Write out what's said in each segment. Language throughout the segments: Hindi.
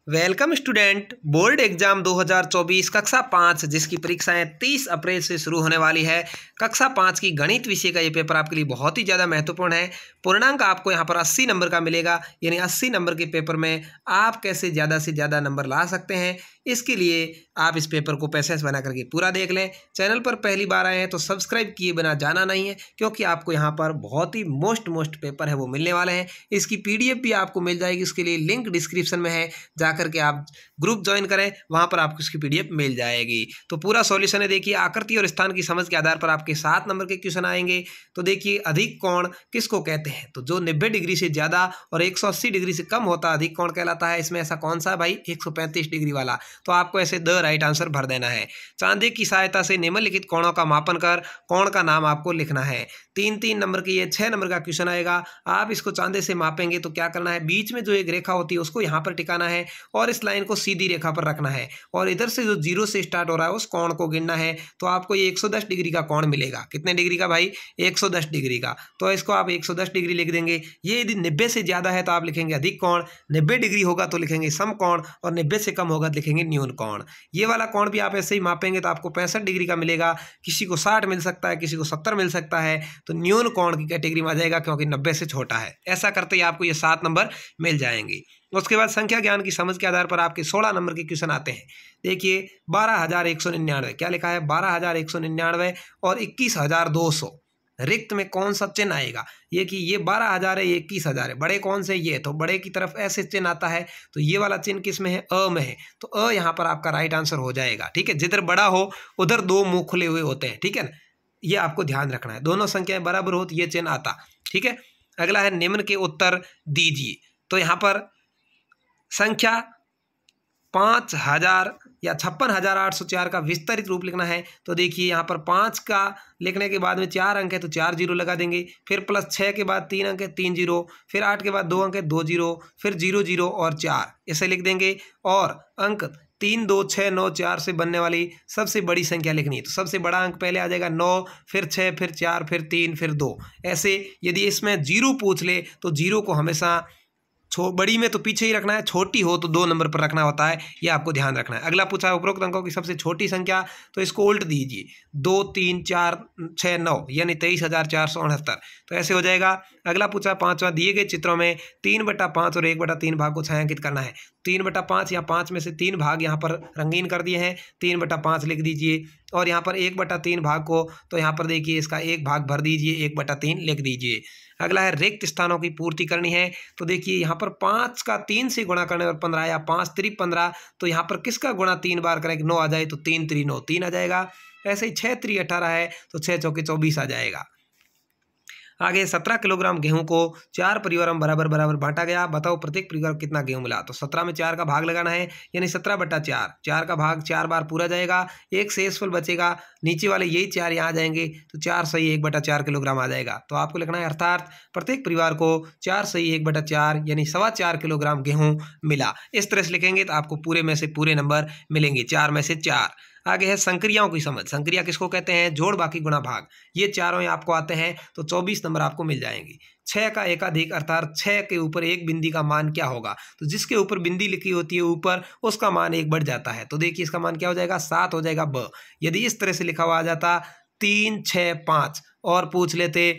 Welcome student. बोर्ड एग्जाम 2024 कक्षा 5 जिसकी परीक्षाएं 30 अप्रैल से शुरू होने वाली है। कक्षा 5 की गणित विषय का ये पेपर आपके लिए बहुत ही ज़्यादा महत्वपूर्ण है। पूर्णांक आपको यहाँ पर 80 नंबर का मिलेगा, यानी 80 नंबर के पेपर में आप कैसे ज़्यादा से ज़्यादा नंबर ला सकते हैं, इसके लिए आप इस पेपर को पैसेंस बना करके पूरा देख लें। चैनल पर पहली बार आए हैं तो सब्सक्राइब किए बिना जाना नहीं है, क्योंकि आपको यहाँ पर बहुत ही मोस्ट पेपर है वो मिलने वाले हैं। इसकी PDF भी आपको मिल जाएगी, उसके लिए लिंक डिस्क्रिप्शन में है, करके आप ग्रुप ज्वाइन करें, वहां पर आपको इसकी PDF मिल जाएगी। तो पूरा सॉल्यूशन है। देखिए, आकृति और स्थान की समझ के आधार पर आपके 7 नंबर के क्वेश्चन आएंगे। तो देखिए, अधिक कोण किसको कहते हैं? तो जो 90 डिग्री से ज्यादा और 180 डिग्री से कम होता अधिक कोण कहलाता है। इसमें ऐसा कौन सा है भाई? 135 डिग्री वाला। तो आपको ऐसे द राइट आंसर भर देना है। चांदे की सहायता से निम्नलिखित कोणों का मापन कर कोण का नाम आपको लिखना है। 3 नंबर की ये 6 नंबर का क्वेश्चन आएगा। आप इसको चांदे से मापेंगे तो क्या करना है? बीच में जो एक रेखा होती है उसको यहाँ पर टिकाना है और इस लाइन को सीधी रेखा पर रखना है, और इधर से जो 0 से स्टार्ट हो रहा है उस कोण को गिनना है। तो आपको ये 110 डिग्री का कोण मिलेगा। कितने डिग्री का भाई? 110 डिग्री का। तो इसको आप 110 डिग्री लिख देंगे। ये यदि 90 से ज्यादा है तो आप लिखेंगे अधिक कोण, 90 डिग्री होगा तो लिखेंगे सम कोण, और 90 से कम होगा तो लिखेंगे न्यून कोण। ये वाला कोण भी आप ऐसे ही मापेंगे तो आपको 65 डिग्री का मिलेगा। किसी को 60 मिल सकता है, किसी को 70 मिल सकता है। तो न्यून कोण की कैटेगरी में आ जाएगा, क्योंकि 90 से छोटा है। ऐसा करते ही आपको ये 7 नंबर मिल जाएंगे। उसके बाद संख्या ज्ञान की समझ के आधार पर आपके 16 नंबर के क्वेश्चन आते हैं। देखिए, 12,199 क्या लिखा है? 12,199 और 21,200 रिक्त में कौन सा चिन्ह आएगा? ये कि ये 12,000 है, ये 21,000 है। बड़े कौन से? ये तो बड़े की तरफ ऐसे चिन्ह आता है, तो ये वाला चिन्ह किस में है? अ में है। तो अ यहाँ पर आपका राइट आंसर हो जाएगा। ठीक है, जिधर बड़ा हो उधर 2 मुंह खुले हुए होते हैं। ठीक है ना, ये आपको ध्यान रखना है। दोनों संख्याएं बराबर हो तो ये चिन्ह आता। ठीक है, अगला है निम्न के उत्तर दीजिए। तो यहाँ पर संख्या 5,000 या 56,804 का विस्तारित रूप लिखना है। तो देखिए, यहाँ पर 5 का लिखने के बाद में 4 अंक है तो 4 जीरो लगा देंगे। फिर प्लस 6 के बाद 3 अंक है, 3 जीरो। फिर 8 के बाद 2 अंक है, 2 जीरो। फिर 0 0 और 4 ऐसे लिख देंगे। और अंक 3 2 6 9 4 से बनने वाली सबसे बड़ी संख्या लिखनी है। तो सबसे बड़ा अंक पहले आ जाएगा 9, फिर 6, फिर 4, फिर 3, फिर 2। ऐसे यदि इसमें 0 पूछ ले तो 0 को हमेशा बड़ी में तो पीछे ही रखना है, छोटी हो तो 2 नंबर पर रखना होता है। ये आपको ध्यान रखना है। अगला पूछा है उपरोक्त अंकों की सबसे छोटी संख्या। तो इसको उल्ट दीजिए। 2 3 4 6 9 यानी 23,469। तो ऐसे हो जाएगा। अगला पूछा 5वां, दिए गए चित्रों में 3/5 और 1/3 भाग को छायांकित करना है। 3/5 या 5 में से 3 भाग यहाँ पर रंगीन कर दिए हैं, 3/5 लिख दीजिए। और यहाँ पर 1/3 भाग को, तो यहाँ पर देखिए इसका 1 भाग भर दीजिए, 1/3 लिख दीजिए। अगला है रिक्त स्थानों की पूर्ति करनी है। तो देखिए, यहाँ पर 5 का 3 से गुणा करने पर 15 या 5 3 15। तो यहाँ पर किसका गुणा 3 बार करें कि 9 आ जाए? तो 3 3 9 3 आ जाएगा। ऐसे ही 6 3 18 है तो 6 चौके 24 आ जाएगा। आगे 17 किलोग्राम गेहूं को 4 परिवारों में बराबर बराबर बांटा गया। बताओ प्रत्येक परिवार को कितना गेहूं मिला? तो 17 में 4 का भाग लगाना है, यानी 17/4। 4 का भाग 4 बार पूरा जाएगा, एक शेषफल बचेगा। नीचे वाले यही 4 यहाँ आ जाएंगे, तो 4 सही 1/4 किलोग्राम आ जाएगा। तो आपको लिखना है अर्थात प्रत्येक परिवार को 4 सही 1/4 यानी 4.25 किलोग्राम गेहूं मिला। इस तरह से लिखेंगे तो आपको पूरे में से पूरे नंबर मिलेंगे, 4 में से 4। आगे है संक्रियाओं की समझ। संक्रिया किसको कहते हैं? जोड़ बाकी गुणा भाग। ये चारों आपको आते हैं तो 24 नंबर आपको मिल जाएंगे। 6 का एकाधिक अर्थात 6 के ऊपर एक बिंदी का मान क्या होगा? तो जिसके ऊपर बिंदी लिखी होती है ऊपर, उसका मान 1 बढ़ जाता है। तो देखिए, इसका मान क्या हो जाएगा? 7 हो जाएगा ब। यदि इस तरह से लिखा हुआ आ जाता 3 6 5 और पूछ लेते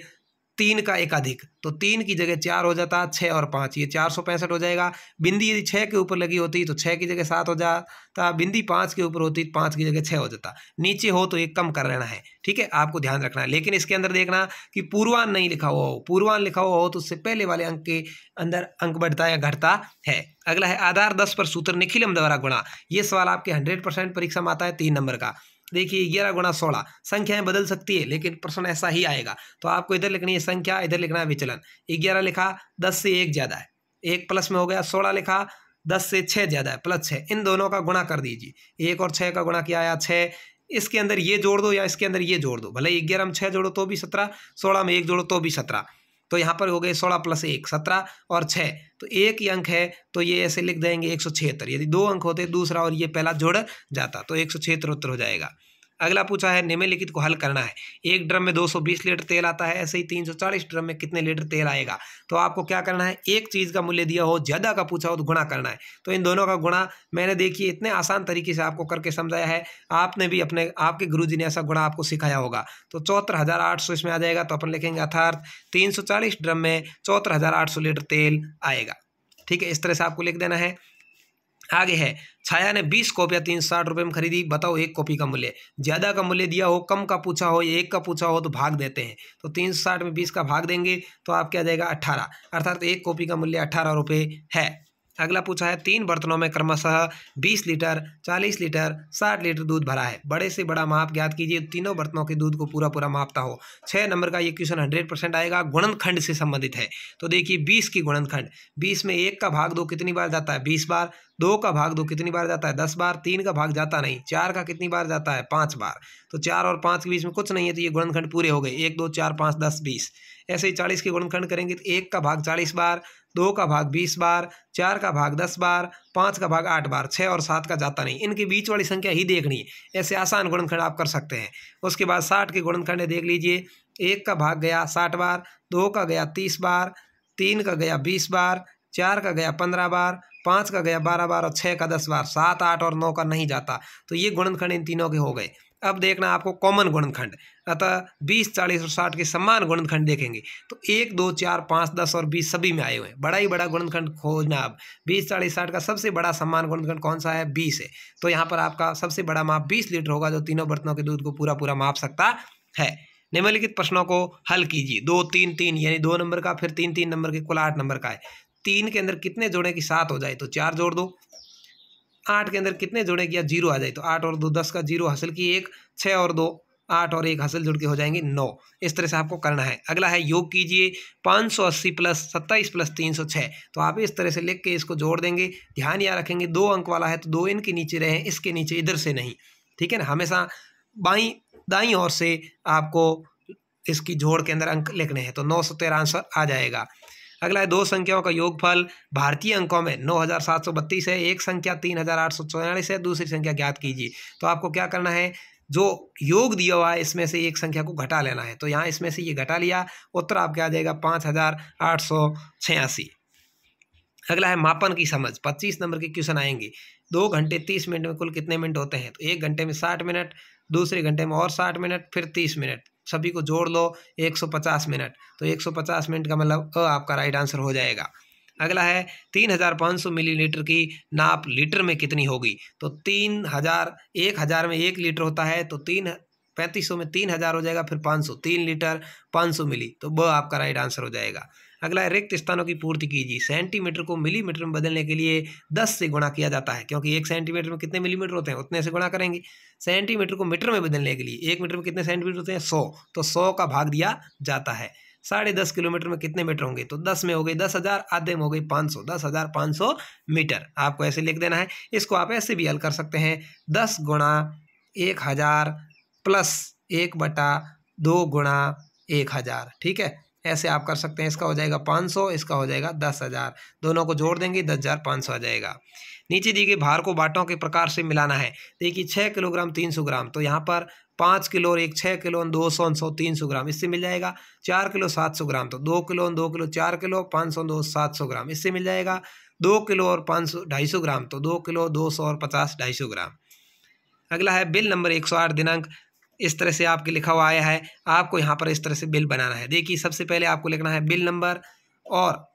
3 का एकाधिक, तो 3 की जगह 4 हो जाता, 6 और 5 ये 465 हो जाएगा। बिंदी यदि 6 के ऊपर लगी होती तो 6 की जगह 7 हो जाता। बिंदी 5 के ऊपर होती तो 5 की जगह 6 हो जाता। नीचे हो तो एक कम कर लेना है। ठीक है, आपको ध्यान रखना है। लेकिन इसके अंदर देखना कि पूर्वान नहीं लिखा हुआ हो। पूर्वान लिखा हुआ हो तो उससे पहले वाले अंक के अंदर अंक बढ़ता या घटता है। अगला है आधार 10 पर सूत्र निखिलम द्वारा गुणा। ये सवाल आपके 100% परीक्षा में आता है, 3 नंबर का। देखिए, 11 गुणा 16। संख्याएं बदल सकती है लेकिन प्रश्न ऐसा ही आएगा। तो आपको इधर लिखनी है संख्या, इधर लिखना है विचलन। 11 लिखा 10 से 1 ज्यादा है, 1 प्लस में हो गया। 16 लिखा 10 से 6 ज्यादा है, प्लस 6। इन दोनों का गुणा कर दीजिए। 1 और 6 का गुणा किया आया 6। इसके अंदर ये जोड़ दो या इसके अंदर ये जोड़ दो, भले 11 में 6 जोड़ो तो भी 17, 16 में 1 जोड़ो तो भी 17। तो यहाँ पर हो गए 16 + 1 17 और 6। तो एक ही अंक है तो ये ऐसे लिख देंगे 176। यदि 2 अंक होते दूसरा और ये पहला जोड़ जाता तो 176 उत्तर हो जाएगा। अगला पूछा है निम्नलिखित को हल करना है। एक ड्रम में 220 लीटर तेल आता है, ऐसे ही 340 ड्रम में कितने लीटर तेल आएगा। तो आपको क्या करना है, एक चीज़ का मूल्य दिया हो, ज़्यादा का पूछा हो तो गुणा करना है। तो इन दोनों का गुणा मैंने देखिए इतने आसान तरीके से आपको करके समझाया है, आपने भी आपके गुरुजी ने ऐसा गुणा आपको सिखाया होगा। तो 74,800 इसमें आ जाएगा। तो अपन लिखेंगे अर्थात 340 ड्रम में 74,800 लीटर तेल आएगा। ठीक है, इस तरह से आपको लिख देना है। आगे है, छाया ने 20 कॉपियाँ 360 रुपये में खरीदी, बताओ एक कॉपी का मूल्य। ज़्यादा का मूल्य दिया हो, कम का पूछा हो, एक का पूछा हो तो भाग देते हैं। तो 360 में 20 का भाग देंगे तो आपके आ जाएगा 18, अर्थात एक कॉपी का मूल्य 18 रुपये है। अगला पूछा है 3 बर्तनों में क्रमशः 20 लीटर, 40 लीटर, 60 लीटर दूध भरा है, बड़े से बड़ा माप ज्ञात कीजिए। तीनों बर्तनों के दूध को पूरा पूरा मापता हो। 6 नंबर का ये क्वेश्चन 100% आएगा, गुणनखंड से संबंधित है। तो देखिए 20 की गुणनखंड, 20 में 1 का भाग 2 कितनी बार जाता है, 20 बार। 2 का भाग 2 कितनी बार जाता है, 10 बार। 3 का भाग जाता नहीं। 4 का कितनी बार जाता है, 5 बार। तो 4 और 5 के बीच में कुछ नहीं है, तो ये गुणनखंड पूरे हो गए। 1 2 4 5 10 20। ऐसे ही 40 के गुणनखंड करेंगे तो 1 का भाग 40 बार, 2 का भाग 20 बार, 4 का भाग 10 बार, 5 का भाग 8 बार, 6 और 7 का जाता नहीं। इनके बीच वाली संख्या ही देखनी है, ऐसे आसान गुणनखंड आप कर सकते हैं। उसके बाद 60 के गुणनखंड देख लीजिए। 1 का भाग गया 60 बार, 2 का गया 30 बार, 3 का गया 20 बार, 4 का गया 15 बार, 5 का गया 12 बार और 6 का 10 बार। 7 8 और 9 का नहीं जाता। तो ये गुणनखंड इन तीनों के हो गए। अब देखना आपको कॉमन गुणनखंड, अतः 20 40 और 60 के समान गुणनखंड देखेंगे तो 1 2 4 5 10 और 20 सभी में आए हुए हैं। बड़ा ही बड़ा गुणनखंड खोजना। अब 20 40 60 का सबसे बड़ा समान गुणनखंड कौन सा है, 20 है। तो यहाँ पर आपका सबसे बड़ा माप 20 लीटर होगा, जो तीनों बर्तनों के दूध को पूरा पूरा माप सकता है। निम्नलिखित प्रश्नों को हल कीजिए। 2 3 3 यानी 2 नंबर का, फिर 3 3 नंबर के, कुल 8 नंबर का है। 3 के अंदर कितने जोड़े कि 7 हो जाए तो 4 जोड़ दो। 8 के अंदर कितने जोड़े कि 0 आ जाए तो 8 और 2 10 का 0 हासिल की 1, 6 और 2 8 और 1 हासिल जुड़ के हो जाएंगे 9। इस तरह से आपको करना है। अगला है योग कीजिए 580 प्लस 27 प्लस 306। तो आप इस तरह से लिख के इसको जोड़ देंगे। ध्यान यहाँ रखेंगे 2 अंक वाला है तो 2 इनके नीचे रहे, इसके नीचे, इधर से नहीं। ठीक है ना, हमेशा दाईं ओर से आपको इसकी जोड़ के अंदर अंक लिखने हैं। तो 913 आंसर आ जाएगा। अगला है 2 संख्याओं का योगफल भारतीय अंकों में 9732 है, एक संख्या 3844 है, दूसरी संख्या ज्ञात कीजिए। तो आपको क्या करना है, जो योग दिया हुआ है इसमें से एक संख्या को घटा लेना है। तो यहाँ इसमें से ये घटा लिया, उत्तर आपके आ जाएगा 5886। अगला है मापन की समझ, 25 नंबर के क्वेश्चन आएंगे। 2 घंटे 30 मिनट में कुल कितने मिनट होते हैं। तो 1 घंटे में 60 मिनट, दूसरे घंटे में और 60 मिनट, फिर 30 मिनट, सभी को जोड़ लो 150 मिनट। तो 150 मिनट का मतलब आपका राइट आंसर हो जाएगा। अगला है 3500 मिलीलीटर की नाप लीटर में कितनी होगी। तो 3000, 1000 में 1 लीटर होता है, तो 3500 में 3000 हो जाएगा, फिर 500, 3 लीटर 500 मिली, तो वह आपका राइट आंसर हो जाएगा। अगला है रिक्त स्थानों की पूर्ति कीजिए। सेंटीमीटर को मिलीमीटर में बदलने के लिए 10 से गुणा किया जाता है, क्योंकि 1 सेंटीमीटर में कितने मिलीमीटर होते हैं, उतने से गुणा करेंगे। सेंटीमीटर को मीटर में बदलने के लिए 1 मीटर में कितने सेंटीमीटर होते हैं, 100, तो 100 का भाग दिया जाता है। 10.5 किलोमीटर में कितने मीटर होंगे, तो 10 में हो गए 10,000, आधे में हो गए 500, 10,500 मीटर। आपको ऐसे लिख देना है। इसको आप ऐसे भी हल कर सकते हैं, 10 गुणा 1000 प्लस 1/2 गुणा 1000। ठीक है, ऐसे आप कर सकते हैं। इसका हो जाएगा 500, इसका हो जाएगा 10,000, दोनों को जोड़ देंगे 10,500 आ जाएगा। नीचे दी गई भार को बाटों के प्रकार से मिलाना है। देखिए 6 किलोग्राम 300 ग्राम, तो यहाँ पर 5 किलो और 1 6 किलो 200 100 300 ग्राम, इससे मिल जाएगा। 4 किलो 700 ग्राम, तो 2 किलो 2 किलो 4 किलो 500 2 700 ग्राम, इससे मिल जाएगा। 2 किलो और 500 250 ग्राम, तो 2 किलो 200 और 50 250 ग्राम। अगला है बिल नंबर 108 दिनांक इस तरह से आपके लिखा हुआ आया है। आपको यहाँ पर इस तरह से बिल बनाना है। देखिए सबसे पहले आपको लिखना है बिल नंबर और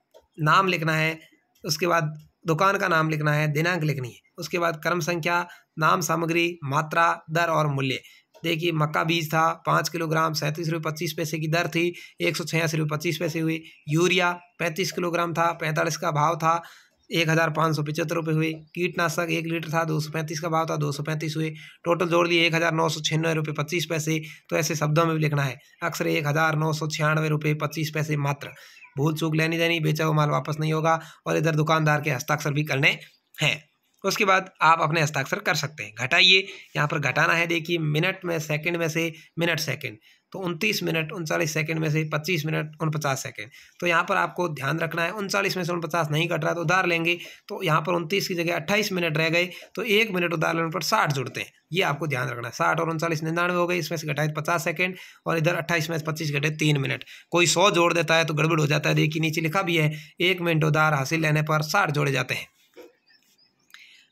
नाम लिखना है, उसके बाद दुकान का नाम लिखना है, दिनांक लिखनी है, उसके बाद क्रम संख्या, नाम, सामग्री, मात्रा, दर और मूल्य। देखिए मक्का बीज था 5 किलोग्राम 37 रुपये 25 पैसे की दर थी, 186 रुपये 25 पैसे हुई। यूरिया 35 किलोग्राम था, 45 का भाव था, 1575 रुपये हुए। कीटनाशक 1 लीटर था, 235 का भाव था, 235 हुए। टोटल जोड़ लिए 1996 रुपये 25 पैसे। तो ऐसे शब्दों में भी लिखना है। अक्सर 1996 रुपये 25 पैसे मात्र। भूल चूक लेनी देनी, बेचा हुआ माल वापस नहीं होगा। और इधर दुकानदार के हस्ताक्षर भी करने हैं। उसके बाद आप अपने हस्ताक्षर कर सकते हैं। घटाइए, यहाँ पर घटाना है। देखिए मिनट में सेकंड में से मिनट सेकंड, तो 29 मिनट 39 सेकंड में से 25 मिनट 49 सेकंड। तो यहाँ पर आपको ध्यान रखना है 39 में से 49 नहीं कट रहा तो उधार लेंगे, तो यहाँ पर 29 की जगह 28 मिनट रह गए, तो 1 मिनट उधार लेने पर 60 जुड़ते हैं, ये आपको ध्यान रखना है। 60 और 39 99 हो गए, इसमें से घटाए 50 सेकंड और इधर 28 में से 25 घटे 3 मिनट। कोई 100 जोड़ देता है तो गड़बड़ हो जाता है, देखिए नीचे लिखा भी है 1 मिनट उधार हासिल लेने पर 60 जोड़े जाते हैं।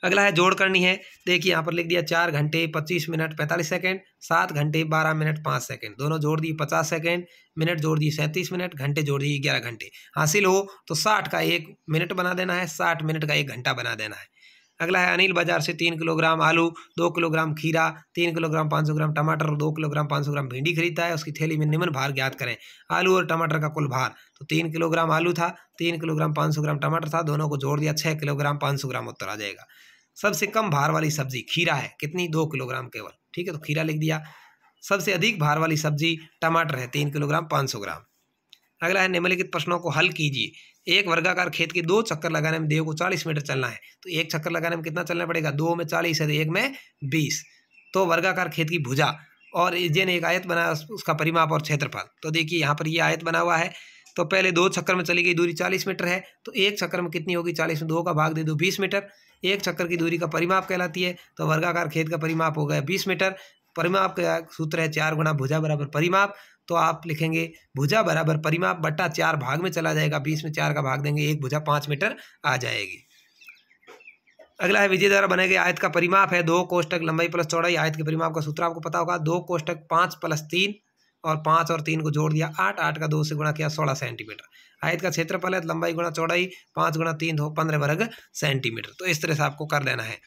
अगला है जोड़ करनी है, देखिए यहाँ पर लिख दिया 4 घंटे 25 मिनट 45 सेकंड, 7 घंटे 12 मिनट 5 सेकंड, दोनों जोड़ दिए 50 सेकंड, मिनट जोड़ दिए 37 मिनट, घंटे जोड़ दिए 11 घंटे। हासिल हो तो 60 का 1 मिनट बना देना है, 60 मिनट का 1 घंटा बना देना है। अगला है अनिल बाजार से 3 किलोग्राम आलू, 2 किलोग्राम खीरा, 3 किलोग्राम 500 ग्राम टमाटर और 2 किलोग्राम 500 ग्राम भिंडी खरीदता है। उसकी थैली में निम्न भार ज्ञात करें। आलू और टमाटर का कुल भार, तो 3 किलोग्राम आलू था, 3 किलोग्राम 500 ग्राम टमाटर था, दोनों को जोड़ दिया 6 किलोग्राम 500 ग्राम उत्तर आ जाएगा। सबसे कम भार वाली सब्जी खीरा है, कितनी 2 किलोग्राम केवल, ठीक है, तो खीरा लिख दिया। सबसे अधिक भार वाली सब्जी टमाटर है 3 किलोग्राम 500 ग्राम। अगला है निम्नलिखित प्रश्नों को हल कीजिए। एक वर्गाकार खेत के 2 चक्कर लगाने में देव को 40 मीटर चलना है, तो 1 चक्कर लगाने में कितना चलना पड़ेगा, 2 में 40 है तो 1 में 20। तो वर्गाकार खेत की भुजा और जिन एक आयत बनाया उसका परिमाप और क्षेत्रफल, तो देखिए यहाँ पर ये आयत बना हुआ है, तो पहले 2 चक्कर में चली गई दूरी 40 मीटर है, तो 1 चक्कर में कितनी होगी, 40 में 2 का भाग दे दो 20 मीटर। 1 चक्कर की दूरी का परिमाप कहलाती है, तो वर्गाकार खेत का परिमाप हो गया 20 मीटर। परिमाप का सूत्र है 4 गुना भुजा बराबर परिमाप, तो आप लिखेंगे भुजा बराबर परिमाप बट्टा 4 भाग में चला जाएगा, 20 में 4 का भाग देंगे, 1 भुजा 5 मीटर आ जाएगी। अगला है विजय द्वारा बनाए गए आयत का परिमाप है 2 कोष्टक लंबाई प्लस चौड़ाई। आयत के परिमाप का सूत्र आपको पता होगा, 2 कोष्टक 5 + 3 और 5 और 3 को जोड़ दिया 8, 8 का 2 से गुणा किया 16 सेंटीमीटर। आयत का क्षेत्रफल है लंबाई गुणा चौड़ाई, 5 गुणा 3 तो 15 वर्ग सेंटीमीटर। तो इस तरह से आपको कर लेना है।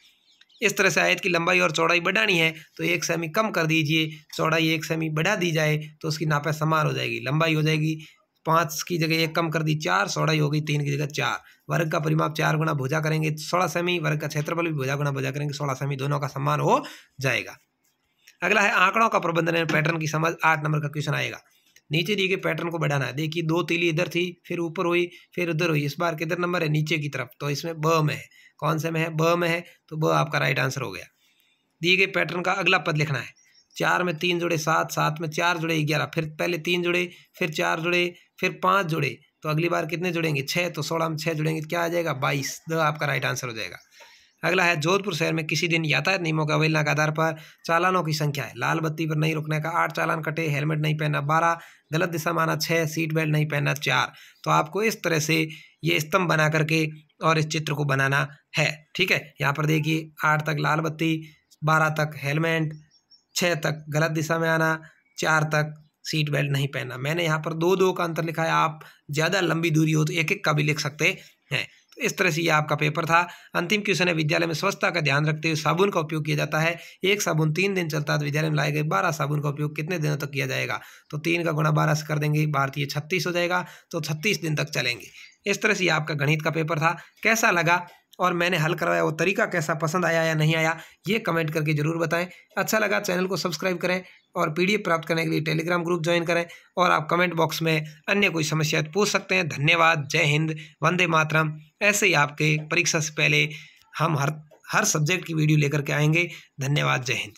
इस तरह से आयत की लंबाई और चौड़ाई बढ़ानी है तो 1 सेमी कम कर दीजिए, चौड़ाई 1 सेमी बढ़ा दी जाए तो उसकी नापें समान हो जाएगी। लंबाई हो जाएगी 5 की जगह 1 कम कर दी 4, चौड़ाई होगी 3 की जगह 4। वर्ग का परिमाप 4 गुना भुजा करेंगे 16 सेमी, वर्ग का क्षेत्रफल भी भुजा गुना भुजा करेंगे 16 सेमी, दोनों का समान हो जाएगा। अगला है आंकड़ों का प्रबंधन है पैटर्न की समझ, 8 नंबर का क्वेश्चन आएगा। नीचे दिए गए पैटर्न को बढ़ाना है, देखिए 2 तीली इधर थी, फिर ऊपर हुई, फिर उधर हुई, इस बार किधर नंबर है, नीचे की तरफ, तो इसमें ब में है। कौन से में है, ब में है, तो ब आपका राइट आंसर हो गया। दिए गए पैटर्न का अगला पद लिखना है। 4 में 3 जुड़े 7, 7 में 4 जुड़े 11, फिर पहले 3 जुड़े, फिर 4 जुड़े, फिर 5 जुड़े, तो अगली बार कितने जुड़ेंगे 6, तो 16 में 6 जुड़ेंगे, क्या आ जाएगा 22, द आपका राइट आंसर हो जाएगा। अगला है जोधपुर शहर में किसी दिन यातायात नियमों की अवहेलना के आधार पर चालानों की संख्या है। लाल बत्ती पर नहीं रुकने का 8 चालान कटे, हेलमेट नहीं पहनना 12, गलत दिशा में आना 6, सीट बेल्ट नहीं पहनना 4। तो आपको इस तरह से ये स्तंभ बना करके और इस चित्र को बनाना है, ठीक है। यहाँ पर देखिए 8 तक लाल बत्ती, 12 तक हेलमेट, 6 तक गलत दिशा में आना, 4 तक सीट बेल्ट नहीं पहनना। मैंने यहाँ पर 2-2 का अंतर लिखा है, आप ज़्यादा लंबी दूरी हो तो 1-1 का भी लिख सकते हैं। तो इस तरह से ये आपका पेपर था। अंतिम क्वेश्चन है, विद्यालय में स्वच्छता का ध्यान रखते हुए साबुन का उपयोग किया जाता है। 1 साबुन 3 दिन चलता है तो विद्यालय में लाए गए 12 साबुन का उपयोग कितने दिनों तक किया जाएगा, तो 3 का गुणा 12 से कर देंगे, भारतीय 36 हो जाएगा, तो 36 दिन तक चलेंगे। इस तरह से ये आपका गणित का पेपर था। कैसा लगा और मैंने हल करवाया वो तरीका कैसा, पसंद आया या नहीं आया, ये कमेंट करके ज़रूर बताएं। अच्छा लगा चैनल को सब्सक्राइब करें और PDF प्राप्त करने के लिए टेलीग्राम ग्रुप ज्वाइन करें, और आप कमेंट बॉक्स में अन्य कोई समस्या पूछ सकते हैं। धन्यवाद, जय हिंद, वंदे मातरम। ऐसे ही आपके परीक्षा से पहले हम हर सब्जेक्ट की वीडियो लेकर के आएंगे। धन्यवाद, जय हिंद।